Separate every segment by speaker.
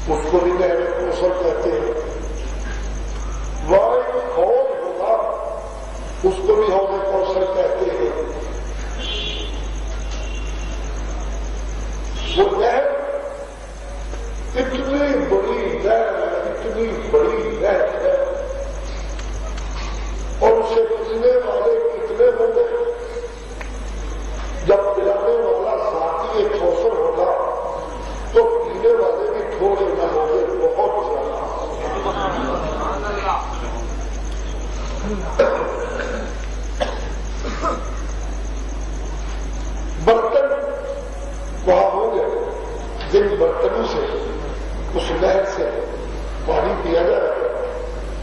Speaker 1: اس کو بھی نہر کوثر کہتے ہیں. وہاں ایک حوض ہوگا اس کو بھی حوض کوثر کہتے ہیں. وہ نہر اتنی بڑی نہر ہے، اتنی بڑی نہر ہے، اور اسے پینے والے کتنے ہوں گے؟ جب پلانے والا ساتھی ایک کوثر ہوگا تو پینے والے بھی تھوڑے نہ ہوں گے، بہت زیادہ. برتن وہاں ہوں گے جن برتنوں سے اس نہر سے پانی پیا جائے گا،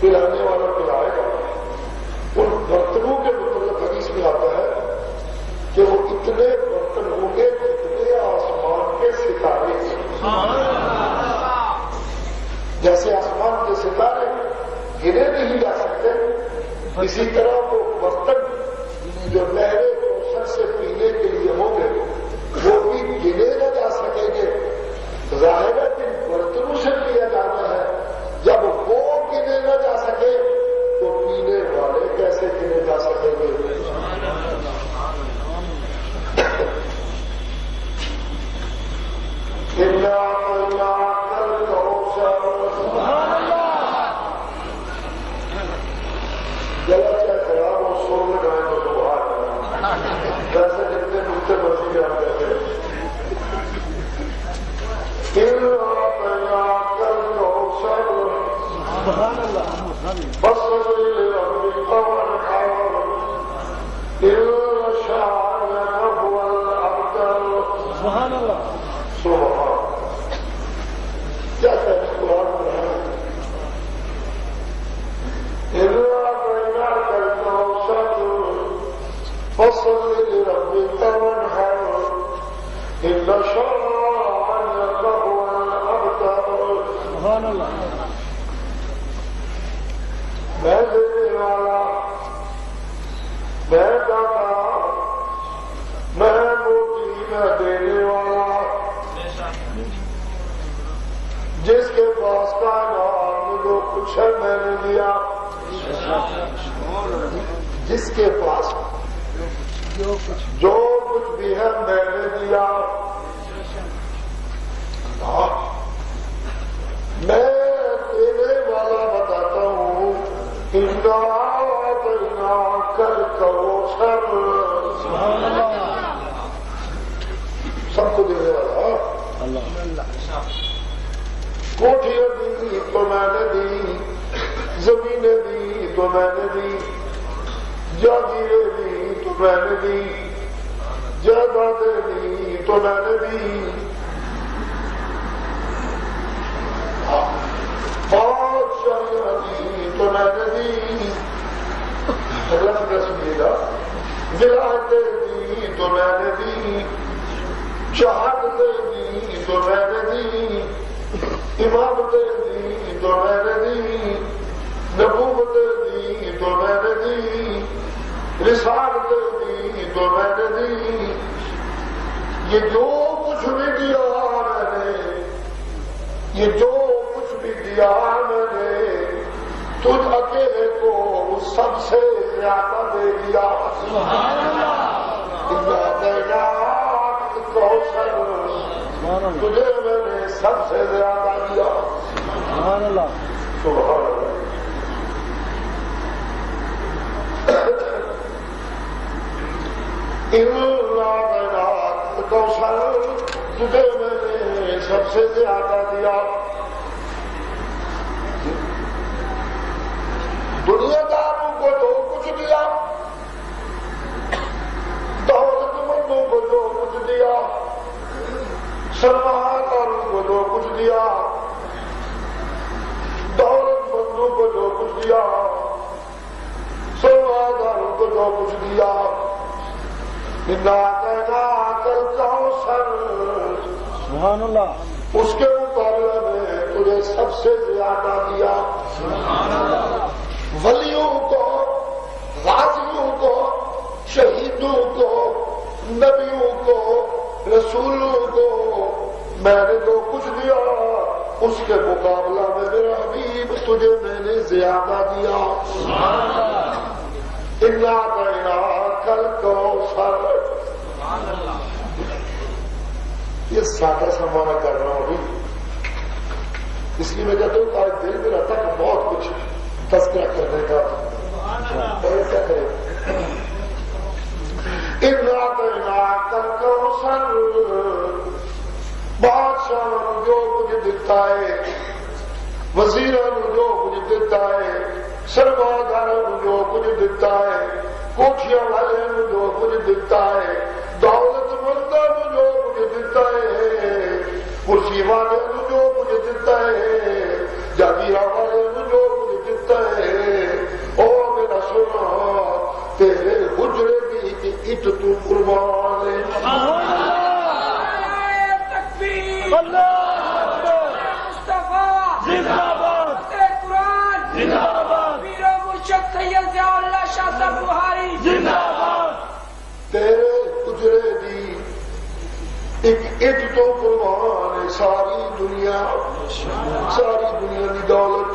Speaker 1: پلانے والا پلائے گا. ان برتنوں کے متعلق حدیث میں آتا ہے کہ وہ اتنے برتن ہوں گے جتنے آسمان کے ستارے. جیسے آسمان کے ستارے گنے نہیں جا سکتے، اسی طرح وہ برتن جو نہر کوثر سے پینے کے لیے ہوں گے وہ بھی گنے نہ جا سکیں گے. ظاہر ہے کہ برتنوں سے پیا جانا ہے، جب وہ گنے نہ جا سکے تو پینے والے کیسے گنے جا سکیں گے؟ جلا چاہے خراب ہو سور میں گائے تو باہر ویسے جتنے دوسرے مرضی کے آتے تھے.
Speaker 2: سبحان اللہ.
Speaker 1: کیا کہتے قرآن میں ہے؟ فصل لربك وانحر إن شانئك هو الأبتر.
Speaker 2: سبحان اللہ.
Speaker 1: میں دینے والا، میں داتا، میں روٹی میں دینے والا، جس کے پاس کائنات میں جو کچھ ہے میں نے دیا. جس کے پاس جو کچھ بھی ہے میں نے دیا. میں دینے والا بتاتا ہوں. کر کرو سب کو دینے والا. کوٹھیاں دی تو میں نے دی، زمینیں دی تو میں نے دی، جاگیریں دی تو میں نے دی، جائیدادیں دی تو میں نے دی، بادشاہیاں دی تو میں نے دی. اگلا فکر سنیے گا. ولایتیں دی تو میں نے دی، شہادتیں دی تو میں نے دی، امامتیں دی تو میں نے دی، نبوتیں دی تو میں نے دی، رسالتیں دی تو میں نے دی. یہ جو کچھ بھی دیا میں نے، یہ جو کچھ بھی دیا میں نے، تجھ اکیلے کو سب سے زیادہ دے دیا. تجھے میں نے سب سے زیادہ دیا.
Speaker 2: سبحان اللہ.
Speaker 1: سبحان اللہ. تجھے میں نے سب سے زیادہ دیا. دنیا داروں کو جو کچھ دیا، دولت مندوں کو جو کچھ دیا، سرمایہ داروں کو جو کچھ دیا، دولت مندوں کو جو کچھ دیا، سرمایہ داروں کو جو کچھ دیا،
Speaker 2: سبحان اللہ.
Speaker 1: اس کے مقابلے میں تجھے سب سے زیادہ دیا.
Speaker 2: سبحان اللہ.
Speaker 1: ولیوں کو، غازیوں کو، شہیدوں کو، نبیوں کو، رسولوں کو میں نے جو کچھ دیا اس کے مقابلہ میں میرا حبیب تجھے میں نے زیادہ دیا. اِنَّا أَعْطَيْنَاكَ الْكَوْثَرَ. یہ سادہ سا معنی کر رہا ہوں ابھی، اس لیے میں کہتا ہوں کہ آج دل میں رہتا کہ بہت کچھ تذکرہ کرنے کا، اور کیا کرے. اِنَّا أَعْطَيْنَاكَ الْكَوْثَرَ. بادشاہ جو مجھے دیتا ہے، وزیروں جو مجھے دیتا ہے، سرمایہداروں جو مجھے دیتا ہے، کوٹھیاں والے جو مجھے دیتا ہے، دولت مندوں جو مجھے دیتا ہے، کرسی والے جو مجھے دیتا ہے، جاگیرہ والے جو مجھے دیتا ہے. او میرا سنا، تیرے حجرے کی اٹ تو قربان ہے. تیرے حجرے دی ایک اٹ تو قربان ہے. ساری دنیا دی دولت،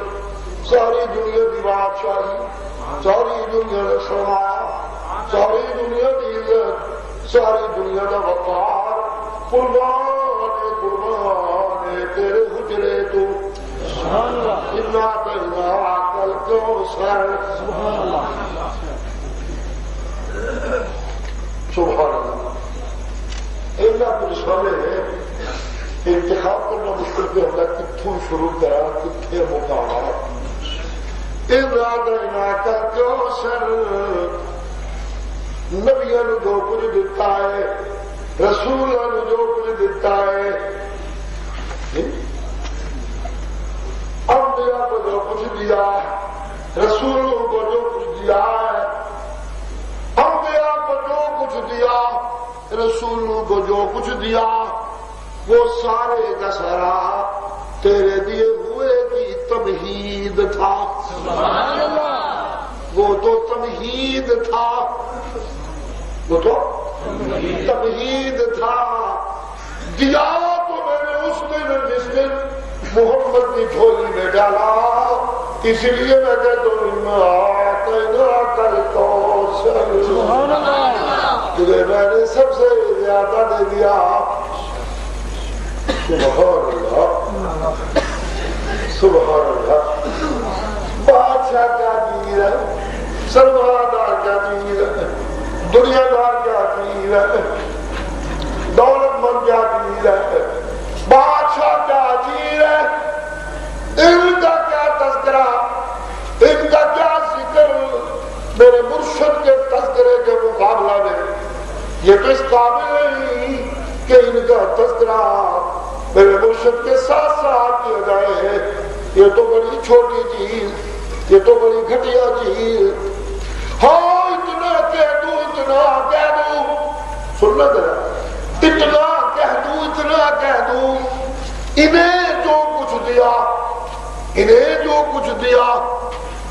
Speaker 1: ساری دنیا دی بادشاہی، ساری دنیا دا سرمایہ، ساری دنیا دی عزت، ساری دنیا دا وقار قربان تیرے حجرے تو. اِنَّا أَعْطَيْنَاكَ الْكَوْثَرَ. سبحان اللہ. ایسا کچھ سمجھے انتخاب کرنا مشکل پہ ہوتا ہے، کتوں شروع کرا، کتنے مقامات. اِنَّا أَعْطَيْنَاكَ الْكَوْثَرَ. نبیوں نے جو کچھ دیتا ہے، رسولوں نے جو کچھ دیتا ہے، انبیاء کو جو کچھ دیا ہے، رسولوں کو جو کچھ دیا ہے، انبیاء کو جو کچھ دیا، رسولوں کو جو کچھ دیا، وہ سارے کا سارا تیرے دیے ہوئے کی تمہید تھا. وہ تو تمہید تھا، وہ تو تمہید تھا. دیا تو میں نے اس دن جس دن محمد کی جھولی میں ڈالا، اس لیے میں کہتا ہوں تجھے میں نے سب سے زیادہ دے دیا. سبحان اللہ، سبحان اللہ. بادشاہ کیا چیز ہے، سرمایہ کیا چیز ہے، دنیا دار کیا چیز ہے، دولت مند کیا چیز ہے، بادشاہ کیا چیز ہے، ان کا کیا تذکرہ، ان کا کیا ذکر میرے مرشد کے تذکرے کے مقابلہ میں. یہ تو اس قابل نہیں کہ ان کا تذکرہ میرے مرشد کے ساتھ ساتھ کیا جائے. یہ تو بڑی چھوٹی چیز، یہ تو بڑی گھٹیا چیز. ہاں اتنا کہہ دوں، اتنا کہہ دوں، سننا ذرا، اتنا کہہ دوں، اتنا کہہ دوں، انہیں جو کچھ دیا، انہیں جو کچھ دیا،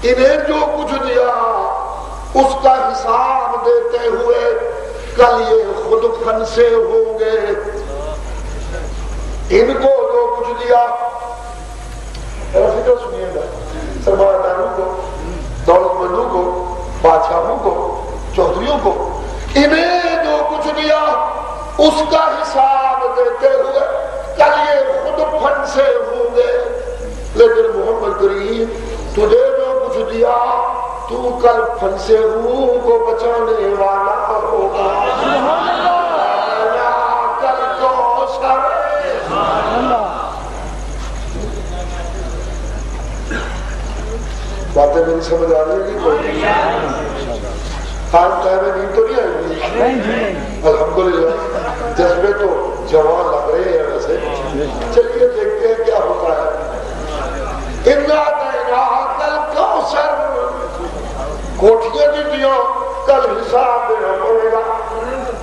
Speaker 1: انہیں جو کچھ دیا، اس کا حساب دیتے ہوئے کل یہ خود پھنسے ہوں گے. ان کو جو کچھ دیا، فکر سنیے گا، سرمایہ داروں کو، دولت مندوں کو، بادشاہوں کو، چودھریوں کو، انہیں جو کچھ دیا اس کا حساب دیتے ہوئے کل یہ خود پھنسے ہوں گے. لیکن محمد کریم تجھے جو کچھ دیا تو کل پھنسے روح کو بچانے والا ہوگا. کل کو سر باتیں میری سمجھ آ رہی ہے. آج ٹائم میں نیند تو نہیں آئی گی؟ الحمدللہ. جذبے تو جوان لگ رہے ہیں ویسے. چلیے دیکھتے ہیں کیا ہوتا ہے. کوٹھیاں دی دیا، کل حساب دینا پڑے گا.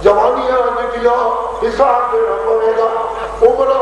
Speaker 1: جوانیاں دی دیا، حساب دینا پڑے گا. عمرہ